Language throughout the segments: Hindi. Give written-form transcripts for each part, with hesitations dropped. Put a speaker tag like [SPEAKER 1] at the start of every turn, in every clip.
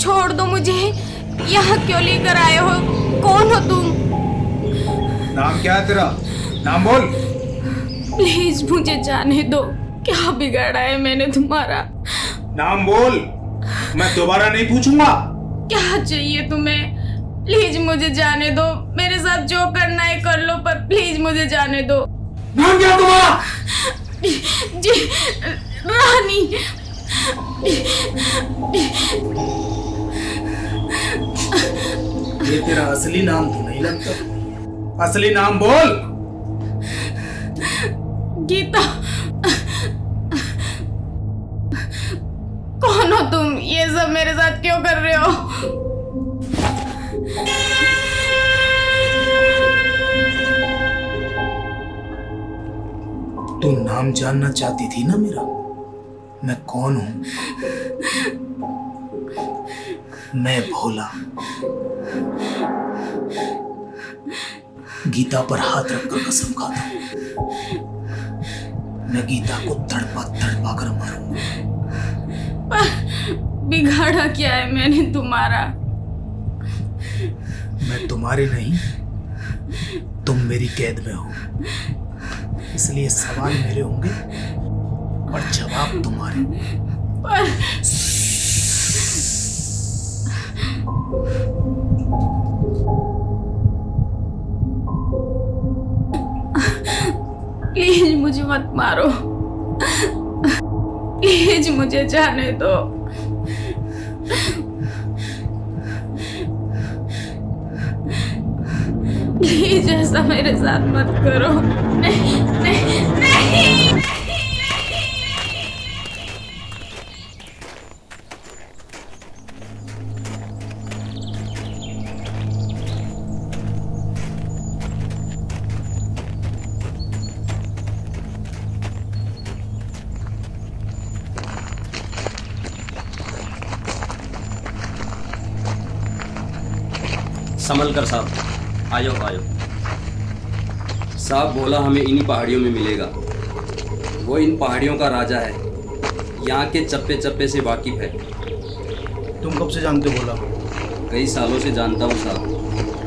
[SPEAKER 1] छोड़ दो मुझे। यहाँ क्यों लेकर आए हो? कौन हो तुम?
[SPEAKER 2] नाम क्या है तेरा? नाम बोल।
[SPEAKER 1] प्लीज मुझे जाने दो। क्या बिगाड़ा है मैंने तुम्हारा?
[SPEAKER 2] नाम बोल, मैं दोबारा नहीं पूछूंगा।
[SPEAKER 1] क्या चाहिए तुम्हें? प्लीज मुझे जाने दो। मेरे साथ जो करना है कर लो, पर प्लीज मुझे जाने दो।
[SPEAKER 2] नाम क्या तुम्हारा?
[SPEAKER 1] जी, रानी।
[SPEAKER 2] ये तेरा असली नाम तो नहीं लगता। असली नाम बोल।
[SPEAKER 1] गीता। कौन हो तुम? ये सब मेरे साथ क्यों कर रहे हो?
[SPEAKER 2] तू नाम जानना चाहती थी ना मेरा? मैं कौन हूं? मैं भोला। गीता पर हाथ रखकर कसम खाता हूं, मैं गीता को तड़पा तड़पा कर मारूंगा।
[SPEAKER 1] बिगाड़ा क्या है मैंने तुम्हारा?
[SPEAKER 2] मैं तुम्हारे नहीं, तुम मेरी कैद में हो, इसलिए सवाल मेरे होंगे और जवाब तुम्हारे।
[SPEAKER 1] पर प्लीज मुझे मत मारो। प्लीज मुझे जाने दो। प्लीज ऐसा मेरे साथ मत करो। नहीं नहीं नहीं।
[SPEAKER 3] संभल कर साहब, आयो आयो। साहब भोला हमें इन्हीं पहाड़ियों में मिलेगा। वो इन पहाड़ियों का राजा है, यहाँ के चप्पे चप्पे से वाकिफ है।
[SPEAKER 2] तुम कब से जानते हो भोला?
[SPEAKER 3] कई सालों से जानता हूँ साहब,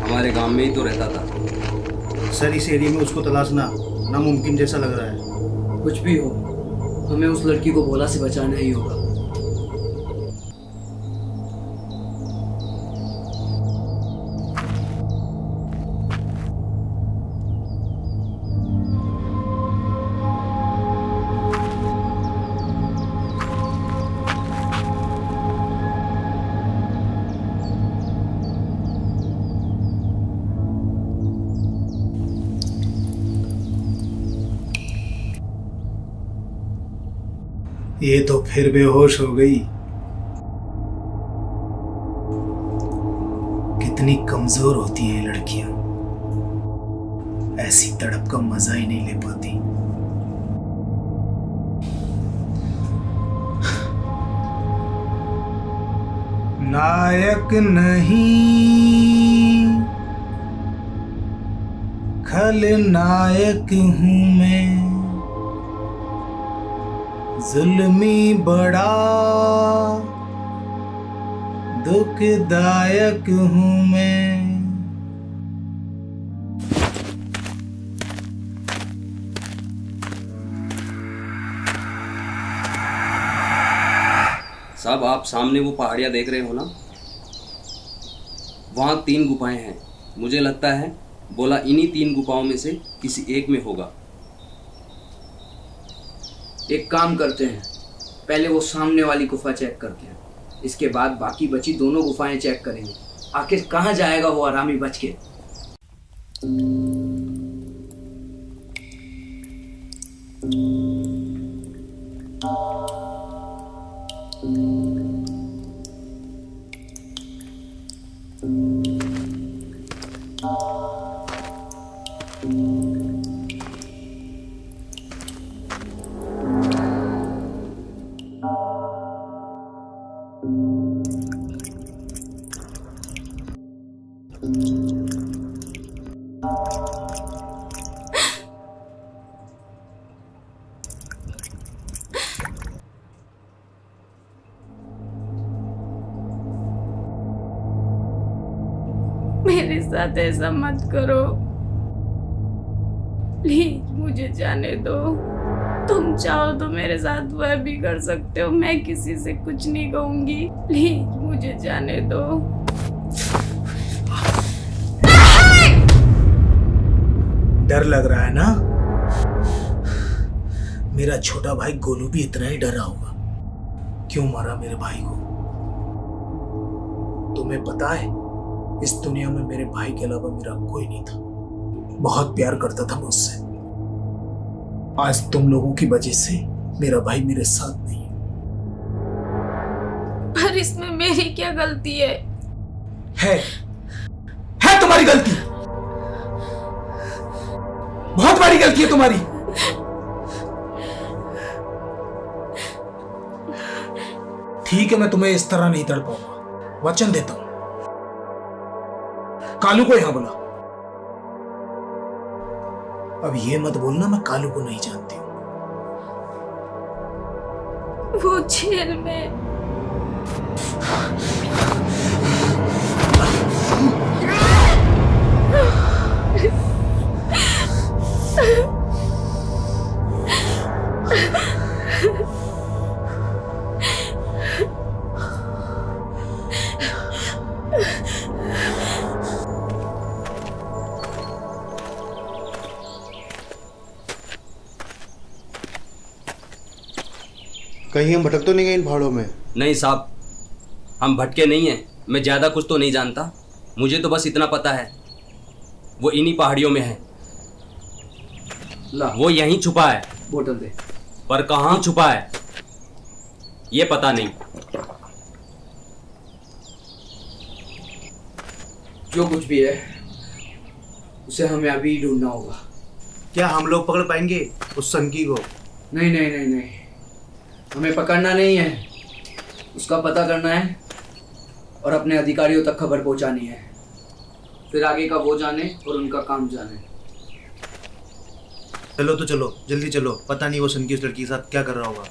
[SPEAKER 3] हमारे गांव में ही तो रहता था।
[SPEAKER 4] सर, इस एरिया में उसको तलाशना नामुमकिन जैसा लग रहा है।
[SPEAKER 5] कुछ भी हो, हमें उस लड़की को भोला से बचाना ही होगा।
[SPEAKER 2] ये तो फिर बेहोश हो गई। कितनी कमजोर होती हैं लड़कियां, ऐसी तड़प का मजा ही नहीं ले पाती। नायक नहीं, खलनायक हूं मैं, जुल्मी बड़ा दुखदायक हूं मैं।
[SPEAKER 3] साहब आप सामने वो पहाड़ियाँ देख रहे हो ना, वहाँ 3 गुफाएं हैं। मुझे लगता है बोला इन्हीं 3 गुफाओं में से किसी एक में होगा।
[SPEAKER 5] एक काम करते हैं, पहले वो सामने वाली गुफा चेक करते हैं, इसके बाद बाकी बची दोनों गुफाएं चेक करेंगे। आखिर कहाँ जाएगा वो हरामी बच के।
[SPEAKER 1] साथ ऐसा मत करो, प्लीज मुझे जाने दो। तुम चाहो तो मेरे साथ वह भी कर सकते हो, मैं किसी से कुछ नहीं कहूंगी, प्लीज मुझे जाने दो।
[SPEAKER 2] डर लग रहा है ना? मेरा छोटा भाई गोलू भी इतना ही डरा होगा। क्यों मारा मेरे भाई को? तुम्हें पता है, इस दुनिया में मेरे भाई के अलावा मेरा कोई नहीं था। बहुत प्यार करता था मुझसे। आज तुम लोगों की वजह से मेरा भाई मेरे साथ नहीं है।
[SPEAKER 1] पर इसमें मेरी क्या गलती है?
[SPEAKER 2] है तुम्हारी गलती। बहुत बड़ी गलती है तुम्हारी। ठीक है, मैं तुम्हें इस तरह नहीं तड़पाऊंगा, वचन देता हूं। कालू को यहां बुला। अब ये मत बोलना मैं कालू को नहीं जानती हूं।
[SPEAKER 1] वो जेल में।
[SPEAKER 4] कहीं हम भटक तो नहीं गए इन पहाड़ों में?
[SPEAKER 3] नहीं साहब, हम भटके नहीं हैं। मैं ज़्यादा कुछ तो नहीं जानता। मुझे तो बस इतना पता है, वो इन्हीं पहाड़ियों में है।
[SPEAKER 5] ला
[SPEAKER 3] वो यहीं छुपा है,
[SPEAKER 5] बोतल दे।
[SPEAKER 3] पर कहाँ छुपा है ये पता नहीं।
[SPEAKER 5] जो कुछ भी है उसे हमें अभी ढूंढना होगा।
[SPEAKER 4] क्या हम लोग पकड़ पाएंगे उस सनकी को?
[SPEAKER 5] नहीं नहीं नहीं नहीं, हमें पकड़ना नहीं है, उसका पता करना है और अपने अधिकारियों तक खबर पहुंचानी है। फिर आगे का वो जाने और उनका काम जाने।
[SPEAKER 4] चलो तो चलो, जल्दी चलो। पता नहीं वो सनकी उस लड़की के साथ क्या कर रहा होगा।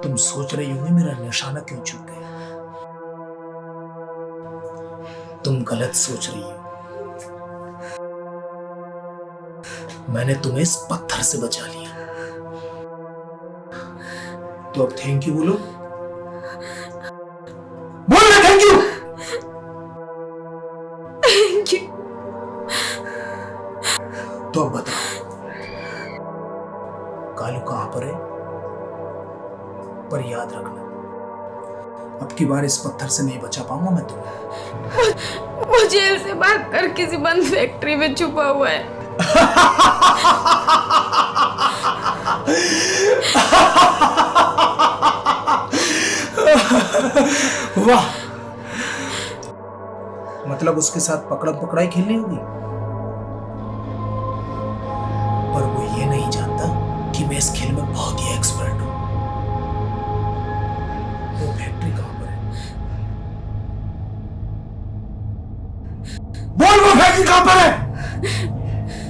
[SPEAKER 2] तुम सोच रही होंगी मेरा निशाना क्यों चूक गया। तुम गलत सोच रही हो। मैंने तुम्हें इस पत्थर से बचा लिया। तो अब थैंक यू बोलो। बोल ना थैंक यू।
[SPEAKER 1] Thank you.
[SPEAKER 2] तो अब बताओ, कालू कहां पर है? पर याद रखना, अब की बार इस पत्थर से नहीं बचा पाऊंगा मैं तुम्हें।
[SPEAKER 1] वो जेल से भागकर किसी बंद फैक्ट्री में छुपा हुआ है।
[SPEAKER 2] वाह, मतलब उसके साथ पकड़म पकड़ाई खेलनी होगी। पर वो ये नहीं जानता कि मैं इस खेल में बहुत ही एक्सपर्ट हूं। वो फैक्ट्री कहां पर है? बोल, वो फैक्ट्री कहां पर है?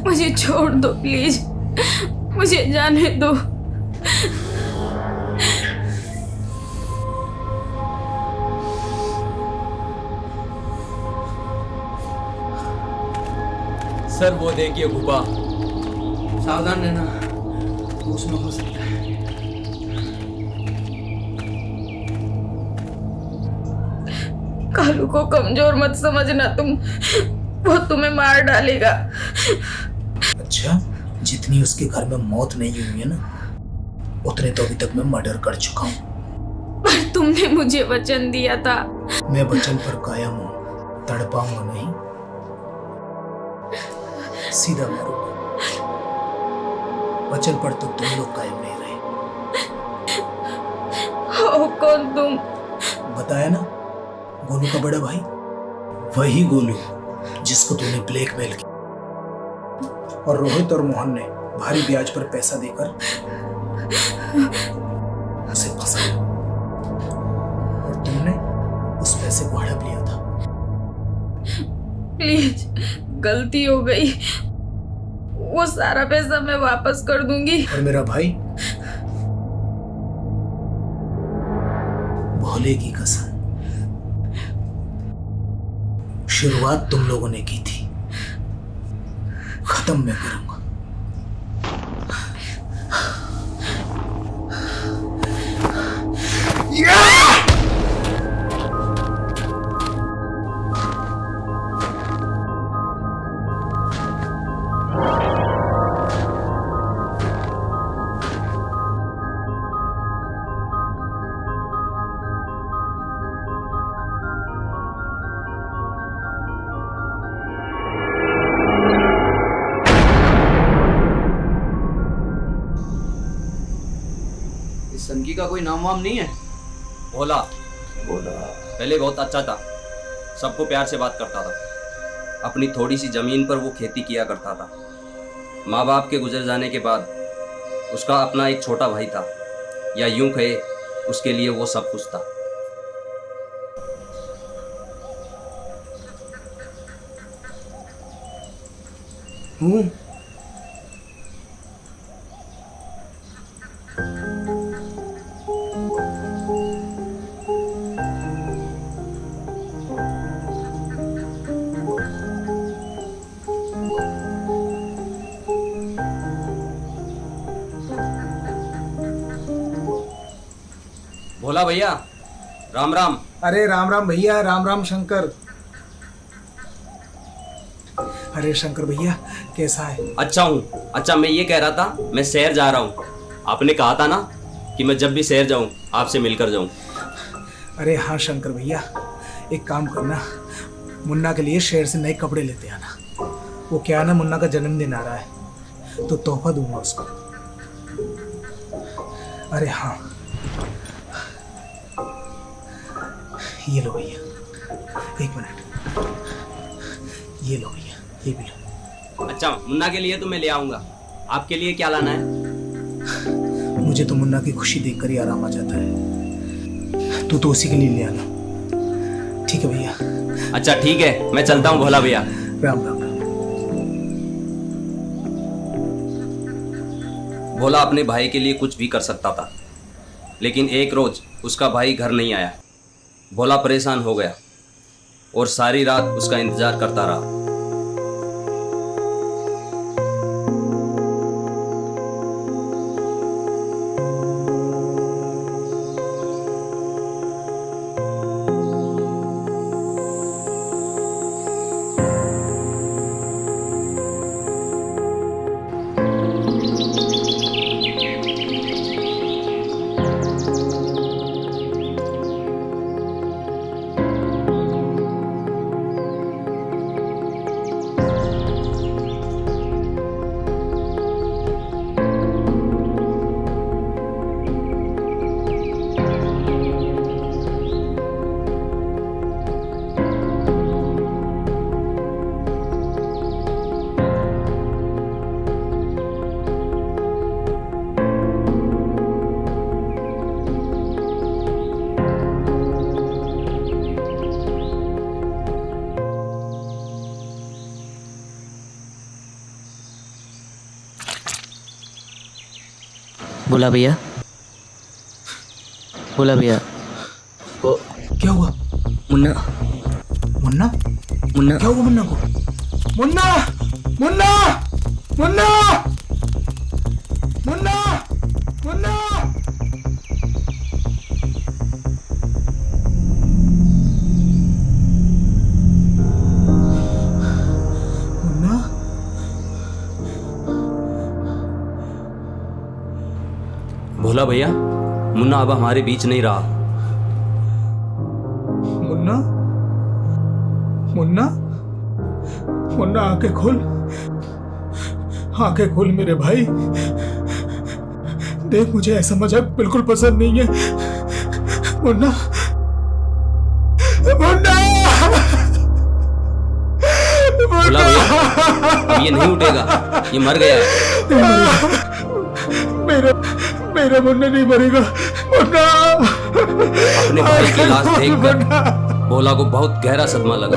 [SPEAKER 1] मुझे छोड़ दो प्लीज, मुझे जाने दो।
[SPEAKER 3] सर वो देखिए गुफा।
[SPEAKER 5] सावधान रहना, उसमें हो सकता है।
[SPEAKER 1] कालू को कमजोर मत समझना तुम, वो तुम्हें मार डालेगा।
[SPEAKER 2] अच्छा, जितनी उसके घर में मौत नहीं हुई है ना, उतने तो अभी तक मैं मर्डर कर चुका हूं।
[SPEAKER 1] पर तुमने मुझे वचन दिया था।
[SPEAKER 2] मैं वचन पर कायम हूं, तड़पाऊंगा नहीं, सीधा मारूंगा। वचन पर तो तुम लोग कायम नहीं रहे।
[SPEAKER 1] हो कौन तुम?
[SPEAKER 2] बताया ना, गोलू का बड़ा भाई, वही गोलू जिसको तूने ब्लैकमेल किया और रोहित और मोहन ने भारी ब्याज पर पैसा देकर उसे फंसाया और तुमने उस पैसे को हड़प लिया था।
[SPEAKER 1] प्लीज गलती हो गई, वो सारा पैसा मैं वापस कर दूंगी।
[SPEAKER 2] और मेरा भाई, भोले की कसम, शुरुआत तुम लोगों ने की थी, खत्म मैं करूंगा।
[SPEAKER 5] इस सनकी का कोई नाम वाम नहीं है?
[SPEAKER 3] भोला पहले बहुत अच्छा था, सबको प्यार से बात करता था। अपनी थोड़ी सी जमीन पर वो खेती किया करता था। माँ बाप के गुजर जाने के बाद उसका अपना एक छोटा भाई था, या यूं कहे उसके लिए वो सब कुछ था। भोला भैया, राम राम।
[SPEAKER 2] अरे राम राम भैया, राम राम शंकर। अरे शंकर भैया, कैसा है?
[SPEAKER 3] अच्छा हूँ। अच्छा, मैं ये कह रहा था, मैं शहर जा रहा हूँ। आपने कहा था ना कि मैं जब भी शहर जाऊँ आपसे मिलकर जाऊँ।
[SPEAKER 2] अरे हाँ शंकर भैया, एक काम करना, मुन्ना के लिए शहर से नए कपड़े लेते आना। वो क्या है ना, मुन्ना का जन्मदिन आ रहा है तो तोहफा दूंगा उसको। अरे हाँ, ये लो भैया, एक मिनट, ये लो भैया, ये भी लो।
[SPEAKER 3] अच्छा, मुन्ना के लिए तो मैं ले आऊँगा, आपके लिए क्या लाना है?
[SPEAKER 2] मुझे तो मुन्ना की खुशी देखकर ही आराम आ जाता है, तू तो उसी के लिए ले आना। ठीक है भैया?
[SPEAKER 3] अच्छा ठीक है, मैं चलता हूँ भोला भैया।
[SPEAKER 2] राम राम।
[SPEAKER 3] भोला अपने भाई के लिए कुछ भी कर सकता था, लेकिन एक रोज उसका भाई घर नहीं आया। भोला परेशान हो गया और सारी रात उसका इंतजार करता रहा।
[SPEAKER 6] बोला भैया, बोला भैया।
[SPEAKER 2] क्या हुआ?
[SPEAKER 6] मुन्ना,
[SPEAKER 2] मुन्ना?
[SPEAKER 6] मुन्ना
[SPEAKER 2] क्या हुआ मुन्ना को? मुन्ना! मुन्ना! मुन्ना! मुन्ना! मुन्ना! मुन्ना?
[SPEAKER 3] भोला भैया, मुन्ना अब हमारे बीच नहीं रहा।
[SPEAKER 2] मुन्ना? मुन्ना? मुन्ना आंखें खोल, आंखें खोल मेरे भाई। देख, मुझे ऐसा मजाक बिल्कुल पसंद नहीं है। मुन्ना! मुन्ना!
[SPEAKER 3] भोला भैया, अब ये नहीं उठेगा, ये मर गया है।
[SPEAKER 2] मेरा मुन्ना नहीं मरेगा। मुन्ना!
[SPEAKER 3] अपने भाई की लाश देखकर भोला को बहुत गहरा सदमा लगा।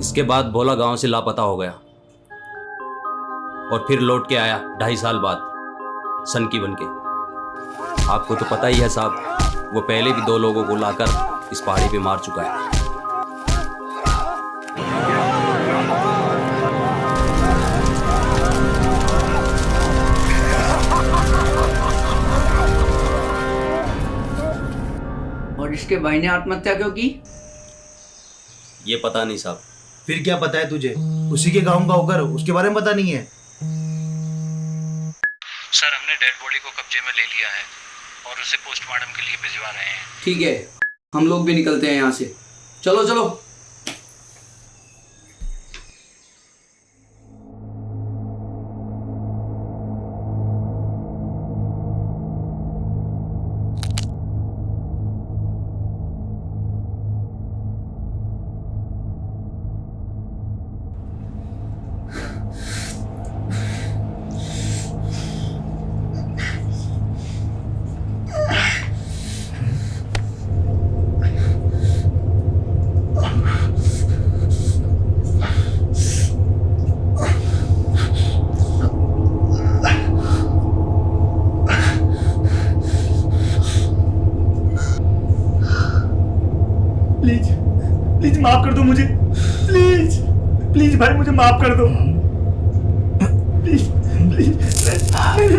[SPEAKER 3] इसके बाद भोला गांव से लापता हो गया और फिर लौट के आया 2.5 साल बाद सनकी बन के। आपको तो पता ही है साहब, वो पहले भी 2 लोगों को लाकर इस पहाड़ी पे मार चुका है।
[SPEAKER 5] और इसके भाई ने आत्महत्या क्यों की?
[SPEAKER 3] ये पता नहीं साहब।
[SPEAKER 4] फिर क्या पता है तुझे? उसी के गांव का होकर उसके बारे में पता नहीं है?
[SPEAKER 6] सर, हमने डेड बॉडी को कब्जे में ले लिया है और उसे पोस्टमार्टम के लिए भिजवा रहे हैं।
[SPEAKER 5] ठीक है, हम लोग भी निकलते हैं यहाँ से। चलो चलो।
[SPEAKER 2] प्लीज प्लीज माफ कर दो मुझे, प्लीज प्लीज भाई मुझे माफ कर दो, प्लीज प्लीज। नहीं नहीं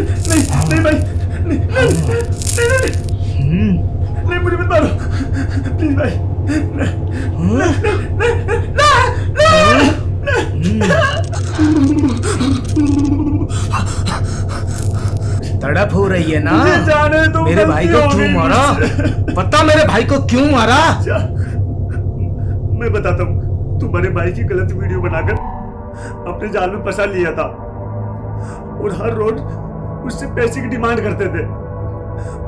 [SPEAKER 2] नहीं भाई, नहीं नहीं नहीं नहीं, मुझे मत मारो प्लीज भाई।
[SPEAKER 7] तड़प हो रही है ना?
[SPEAKER 2] मुझे जाने दो,
[SPEAKER 7] मेरे भाई को
[SPEAKER 2] गलती
[SPEAKER 7] क्यों
[SPEAKER 2] हो गई
[SPEAKER 7] मारा?
[SPEAKER 2] मुझसे।
[SPEAKER 7] पता मेरे भाई को क्यों मारा?
[SPEAKER 2] मैं बताता हूँ, तुम्हारे भाई की गलत वीडियो बनाकर अपने जाल में फंसा लिया था और हर रोज उससे पैसे की डिमांड करते थे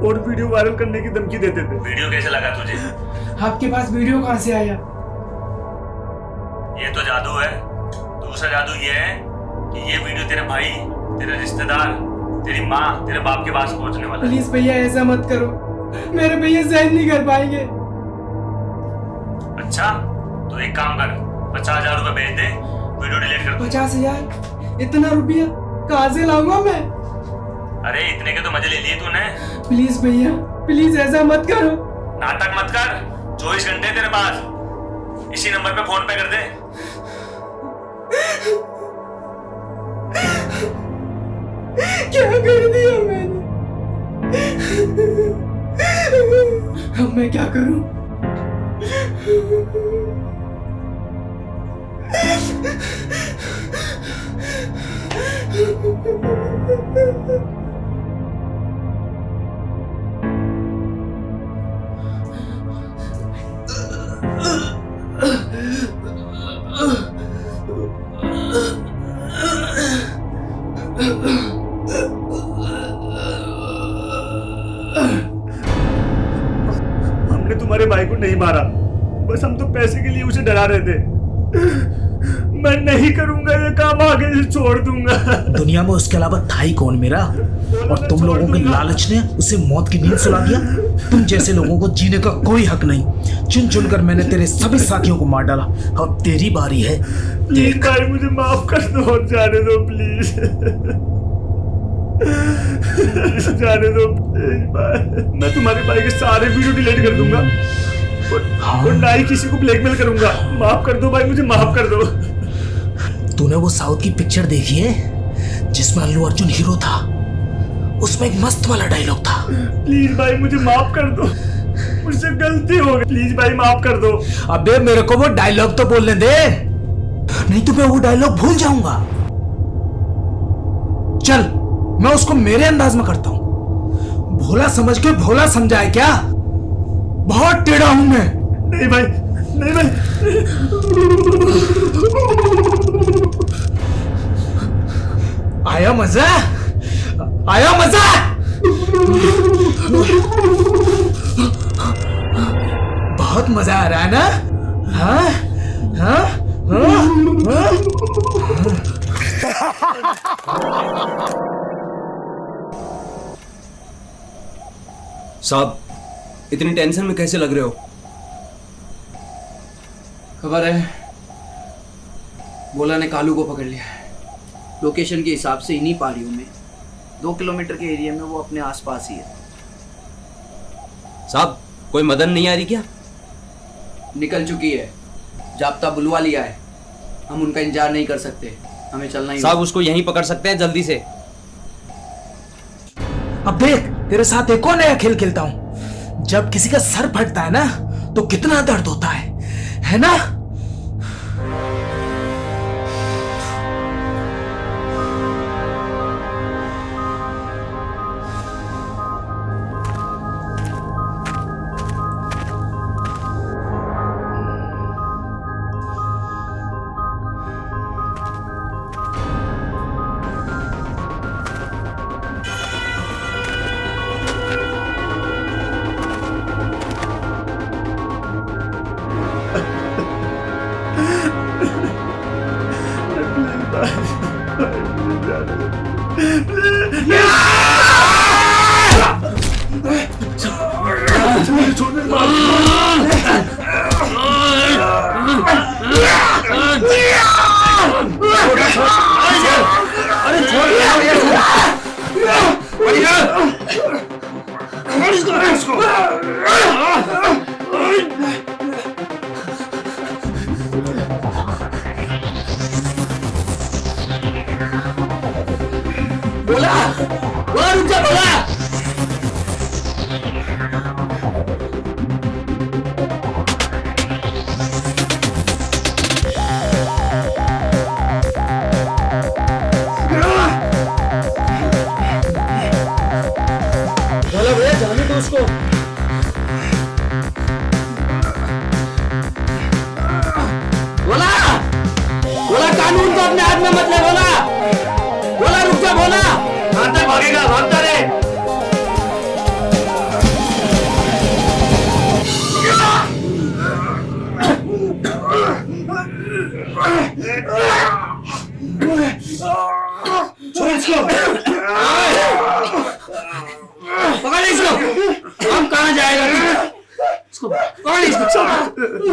[SPEAKER 2] और वीडियो वायरल करने की धमकी देते थे।
[SPEAKER 6] वीडियो कैसे लगा तुझे?
[SPEAKER 8] आपके पास वीडियो कहाँ से आया?
[SPEAKER 6] ये तो जादू है। दूसरा जादू ये है कि ये वीडियो तेरे भाई, तेरे रिश्तेदार, तेरी माँ, तेरे बाप के पास पहुंचने वाला है।
[SPEAKER 8] प्लीज भैया ऐसा मत करो, मेरे भैया सहन नहीं कर पाएंगे।
[SPEAKER 6] अच्छा, तो एक काम कर, 50,000 रुपए भेज दे, वीडियो डिलीट कर दो।
[SPEAKER 8] 50,000? इतना रुपया कहाँ से लाऊंगा मैं?
[SPEAKER 6] अरे इतने के तो मजे ले लिए तूने।
[SPEAKER 8] प्लीज भैया, प्लीज ऐसा मत करो।
[SPEAKER 6] नाटक मत कर, 24 घंटे तेरे पास, इसी नंबर पे फोन पे कर दे।
[SPEAKER 8] क्या कर दिया मैंने? अब मैं क्या करूं?
[SPEAKER 2] हमने तुम्हारे भाई को नहीं मारा, बस हम तो पैसे के लिए उसे डरा रहे थे। मैं नहीं करूंगा ये काम, आगे से छोड़ दूंगा।
[SPEAKER 7] दुनिया में उसके अलावा था ही कौन मेरा? और तुम लोगों के लालच ने उसे मौत की नींद सुला दिया। तुम जैसे लोगों को जीने का कोई हक नहीं। चुन चुन कर मैंने तेरे सभी साथियों को मार डाला। अब तेरी बारी है।
[SPEAKER 2] प्लीज भाई मुझे माफ कर दो और जाने दो प्लीज। जाने दो प्लीज भाई। मैं तुम्हारे भाई के सारे वीडियो डिलीट कर दूंगा और ना ही किसी को ब्लैकमेल करूंगा। माफ कर दो भाई, मुझे माफ कर दो।
[SPEAKER 7] तूने वो साउथ की पिक्चर देखी है जिसमें अल्लू अर्जुन हीरो था? उसमें एक मस्त वाला डायलॉग था।
[SPEAKER 2] प्लीज भाई मुझे माफ कर दो, मुझसे गलती हो गई। प्लीज भाई माफ कर दो।
[SPEAKER 7] अबे मेरे को वो डायलॉग तो बोलने दे, नहीं तो मैं वो डायलॉग भूल जाऊंगा। चल मैं उसको मेरे अंदाज में करता हूं। भोला समझ के भोला समझाए क्या? बहुत टेढ़ा हूं मैं।
[SPEAKER 2] नहीं भाई, नहीं भाई।
[SPEAKER 7] आया मजा? आया मजा? बहुत मजा आ रहा है ना? हाँ हाँ हाँ
[SPEAKER 3] साहब, इतनी टेंशन में कैसे लग रहे हो?
[SPEAKER 5] खबर है भोला ने कालू को पकड़ लिया है। लोकेशन के हिसाब से इन्हीं पहाड़ियों में 2 किलोमीटर के एरिया में वो अपने आसपास ही है।
[SPEAKER 3] साहब कोई मदद नहीं आ रही क्या?
[SPEAKER 5] निकल चुकी है, जाब्ता बुलवा लिया है। हम उनका इंतजार नहीं कर सकते, हमें चलना ही
[SPEAKER 3] साहब उसको यहीं पकड़ सकते हैं जल्दी से।
[SPEAKER 7] अब देख, तेरे साथ एक और नया खेल खेलता हूं। जब किसी का सर फटता है ना तो कितना दर्द होता है ना?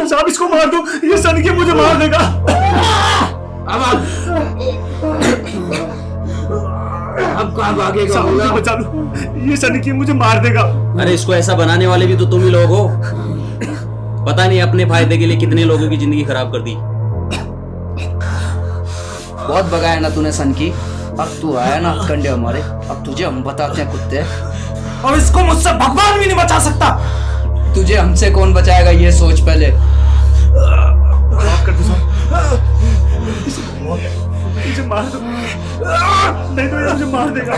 [SPEAKER 6] साहब इसको मार दो, ये सनकी मुझे मार देगा।
[SPEAKER 5] अब कहाँ भागेगा?
[SPEAKER 6] साहब मुझे बचा लो, ये सनकी मुझे मार देगा।
[SPEAKER 3] अरे इसको ऐसा बनाने वाले भी तो तुम ही लोग हो। पता नहीं अपने फायदे के लिए कितने लोगों की जिंदगी खराब कर दी।
[SPEAKER 5] बहुत भगाया ना तूने सनकी, अब तू आया ना कंडे हमारे, अब तुझे हम बताते हैं कुत्ते।
[SPEAKER 7] और इसको मुझसे भगवान भी नहीं बचा सकता।
[SPEAKER 5] तुझे हमसे कौन बचाएगा ये सोच पहले।
[SPEAKER 6] माफ कर दो साहब, मुझे मार दो, नहीं तो ये मुझे मार देगा।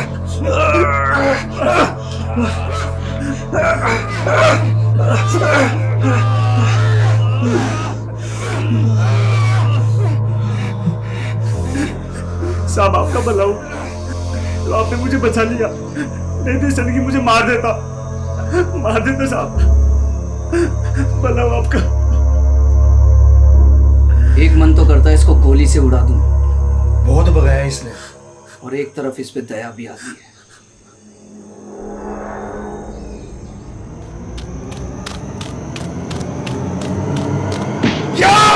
[SPEAKER 6] साहब आपका भला हो, तो आपने मुझे बचा लिया, नहीं तो सनकी मुझे मार देता साहब। भला हो आपका।
[SPEAKER 5] एक मन तो करता है इसको गोली से उड़ा दूं,
[SPEAKER 4] बहुत भगाया इसने।
[SPEAKER 5] और एक तरफ इस पे दया भी आती है।
[SPEAKER 6] या!